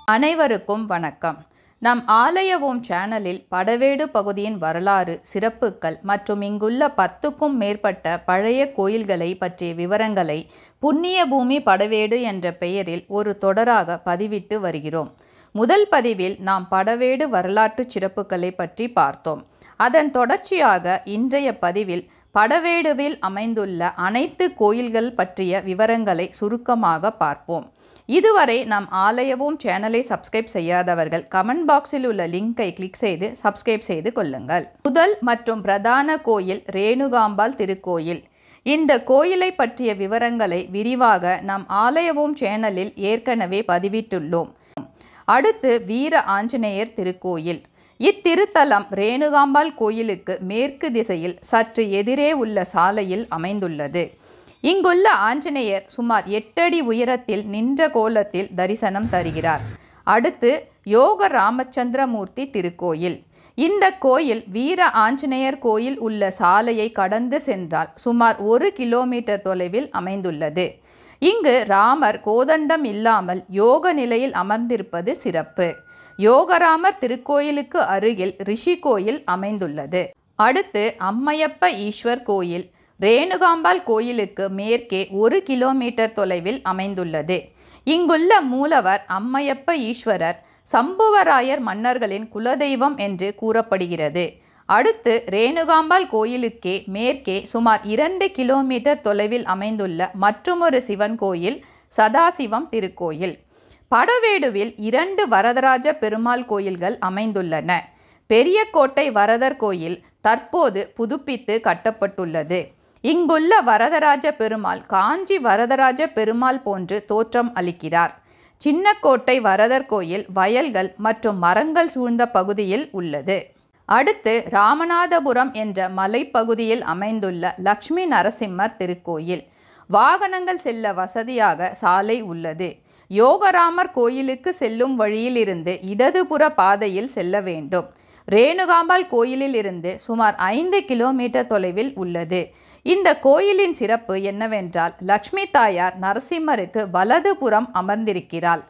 அனைவருக்கும் வணக்கம். நம் ஆலய ஓம் சேனலில் படவேடு பகுதியின் வரலாறு, சிறப்புகள் மற்றும் இங்குள்ள 10க்கும் மேற்பட்ட பழைய கோயில்களை பற்றிய விவரங்களை புண்ணிய பூமி படவேடு என்ற பெயரில் ஒரு தொடராக பதிவிட்டு வருகிறோம். முதல் பதிவில் நாம் படவேடு வரலாற்று சிறப்புகளை பற்றி பார்த்தோம். அதன் தொடர்ச்சியாக இன்றைய பதிவில் படவேடுவில் அமைந்துள்ள அனைத்து கோயில்கள் பற்றிய விவரங்களை சுருக்கமாக பார்ப்போம். இதுவரை நம் ஆலய ஓம் சேனலை சப்ஸ்கிரைப் செய்யாதவர்கள் கமெண்ட் பாக்ஸில் உள்ள லிங்கை கிளிக் செய்து சப்ஸ்கிரைப் செய்து கொள்ளுங்கள். முதல் மற்றும் பிரதான கோயில் ரேணுகாம்பாள் திருக்கோயில். இந்த கோயிலை பற்றிய விவரங்களை விரிவாக நம் ஆலய ஓம் சேனலில் ஏற்கனவே பதிவிட்டுள்ளோம். அடுத்து வீர ஆஞ்சநேயர் திருக்கோயில். இத்திருத்தலம் ரேணுகாம்பாள் கோயிலுக்கு மேற்கு திசையில் சற்று எதிரே உள்ள சாலையில் அமைந்துள்ளது. இங்குள்ள ஆஞ்சநேயர் சுமார் 8 அடி உயரத்தில் நின்ற கோலத்தில் தரிசனம் தருகிறார். அடுத்து யோக ராமச்சந்திரமூர்த்தி திருக்கோயில். இந்த கோயில் வீர ஆஞ்சநேயர் கோயில் உள்ள சாலையை கடந்து சென்றால் சுமார் 1 கிலோமீட்டர் தொலைவில் அமைந்துள்ளது. இங்கு ராமர் கோதண்டம் இல்லாமல் யோக நிலையில் அமர்ந்திருப்பது சிறப்பு. யோகராமர் திருக்கோயிலுக்கு அருகில் ரிஷி கோயில் அமைந்துள்ளது. அடுத்து அம்மையப்ப ஈஸ்வர் கோயில் ரேணுகாம்பாள் கோயிலுக்கு மேற்கே 1 கிலோமீட்டர் தொலைவில் அமைந்துள்ளது. இங்குள்ள மூலவர் அம்மையப்ப ஈஸ்வரர் சம்புவராயர் மன்னர்களின் குலதெய்வம் என்று கூறப்படுகிறது. அடுத்து ரேணுகாம்பாள் கோயிலுக்கே மேற்கே சுமார் 2 கிலோமீட்டர் தொலைவில் அமைந்துள்ள மற்றுமொரு சிவன் கோயில் சதாசிவம் திருக்கோயில். படவேடுவில் 2 வரதராஜ பெருமாள் கோயில்கள் அமைந்துள்ளன. பெரியகோட்டை வரதர் கோயில் தற்போது புதுப்பித்து கட்டப்பட்டுள்ளது. இங்குள்ள வரதராஜ பெருமாள் காஞ்சி வரதராஜ பெருமாள் போன்று தோற்றம் அளிக்கிறார். சின்னக்கோட்டை வரதர் கோயில் வயல்கள் மற்றும் மரங்கள் சூழ்ந்த பகுதியில் உள்ளது. அடுத்து ராமநாதபுரம் என்ற மலைப்பகுதியில் அமைந்துள்ள லட்சுமி நரசிம்மர் திருக்கோயில். வாகனங்கள் செல்ல வசதியாக சாலை உள்ளது. யோகராமர் கோயிலுக்கு செல்லும் வழியிலிருந்து இடதுபுற பாதையில் செல்ல வேண்டும். ரேணுகாம்பாள் கோயிலில் இருந்து சுமார் 5 கிலோமீட்டர் தொலைவில் உள்ளது. இந்த கோயிலின் சிறப்பு என்னவென்றால் லக்ஷ்மி தாயார் நரசிம்மருக்கு வலதுபுறம் அமர்ந்திருக்கிறாள்.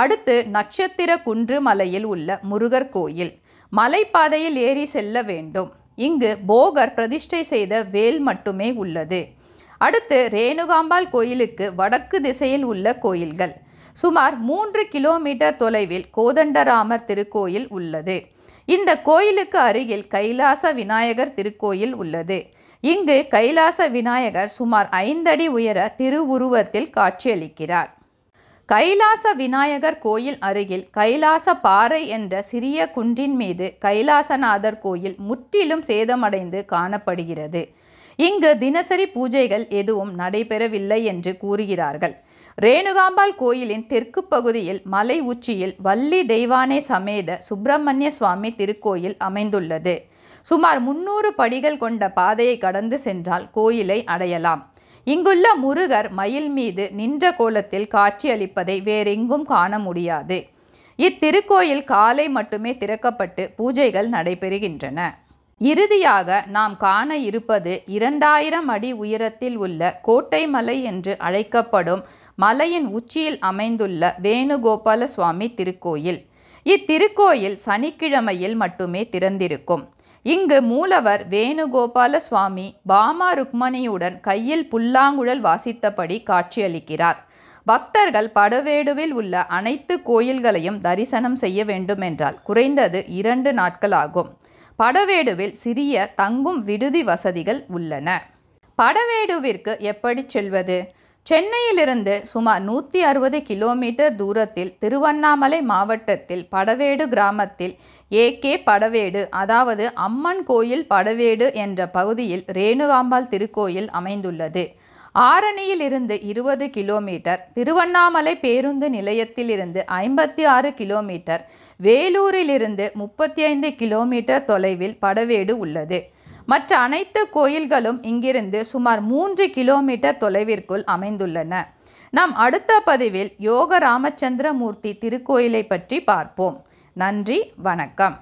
அடுத்து நட்சத்திர குன்று மலையில் உள்ள முருகர் கோயில். மலைப்பாதையில் ஏறி செல்ல வேண்டும். இங்கு போகர் பிரதிஷ்டை செய்த வேல் மட்டுமே உள்ளது. அடுத்து ரேணுகாம்பாள் கோயிலுக்கு வடக்கு திசையில் உள்ள கோயில்கள். சுமார் 3 கிலோமீட்டர் தொலைவில் கோதண்டராமர் திருக்கோயில் உள்ளது. இந்த கோயிலுக்கு அருகில் கைலாச விநாயகர் திருக்கோயில் உள்ளது. இங்கு கைலாச விநாயகர் சுமார் 5 அடி உயர திருவுருவத்தில் காட்சியளிக்கிறார். கைலாச விநாயகர் கோயில் அருகில் கைலாச பாறை என்ற சிறிய குன்றின் மீது கைலாசநாதர் கோயில் முற்றிலும் சேதமடைந்து காணப்படுகிறது. இங்கு தினசரி பூஜைகள் எதுவும் நடைபெறவில்லை என்று கூறுகிறார்கள். ரேணுகாம்பாள் கோயிலின் தெற்கு பகுதியில் மலை உச்சியில் வள்ளி தெய்வானை சமேத சுப்பிரமணிய சுவாமி திருக்கோயில் அமைந்துள்ளது. சுமார் 300 படிகள் கொண்ட பாதையை கடந்து சென்றால் கோயிலை அடையலாம். இங்குள்ள முருகர் மயில் மீது நின்ற கோலத்தில் காட்சியளிப்பதை வேறெங்கும் காண முடியாது. இத்திருக்கோயில் காலை மட்டுமே திறக்கப்பட்டு பூஜைகள் நடைபெறுகின்றன. இறுதியாக நாம் காண இருப்பது 2000 அடி உயரத்தில் உள்ள கோட்டை மலை என்று அழைக்கப்படும் மலையின் உச்சியில் அமைந்துள்ள வேணுகோபால சுவாமி திருக்கோயில். இத்திருக்கோயில் சனிக்கிழமையில் மட்டுமே திறந்திருக்கும். இங்கு மூலவர் வேணுகோபால சுவாமி பாமா ருக்மணியுடன் கையில் புல்லாங்குழல் வாசித்தபடி காட்சியளிக்கிறார். பக்தர்கள் படவேடுவில் உள்ள அனைத்து கோயில்களையும் தரிசனம் செய்ய வேண்டுமென்றால் குறைந்தது 2 நாட்கள் ஆகும். படவேடுவில் சிறிய தங்கும் விடுதி வசதிகள் உள்ளன. படவேடுவிற்கு எப்படி செல்வது? சென்னையிலிருந்து சுமார் 160 கிலோமீட்டர் தூரத்தில் திருவண்ணாமலை மாவட்டத்தில் படவேடு கிராமத்தில் ஏகே படவேடு அதாவது அம்மன் கோயில் படவேடு என்ற பகுதியில் ரேணுகாம்பாள் திருக்கோயில் அமைந்துள்ளது. ஆரணியில் இருந்து 20 கிலோமீட்டர், திருவண்ணாமலை பேருந்து நிலையத்திலிருந்து 56 கிலோமீட்டர், வேலூரிலிருந்து 35 கிலோமீட்டர் தொலைவில் படவேடு உள்ளது. மற்ற அனைத்து கோயில்களும் இங்கிருந்து சுமார் 3 கிலோமீட்டர் தொலைவிற்குள் அமைந்துள்ளன. நாம் அடுத்த பதிவில் யோக ராமச்சந்திரமூர்த்தி திருக்கோயிலை பற்றி பார்ப்போம். நன்றி, வணக்கம்.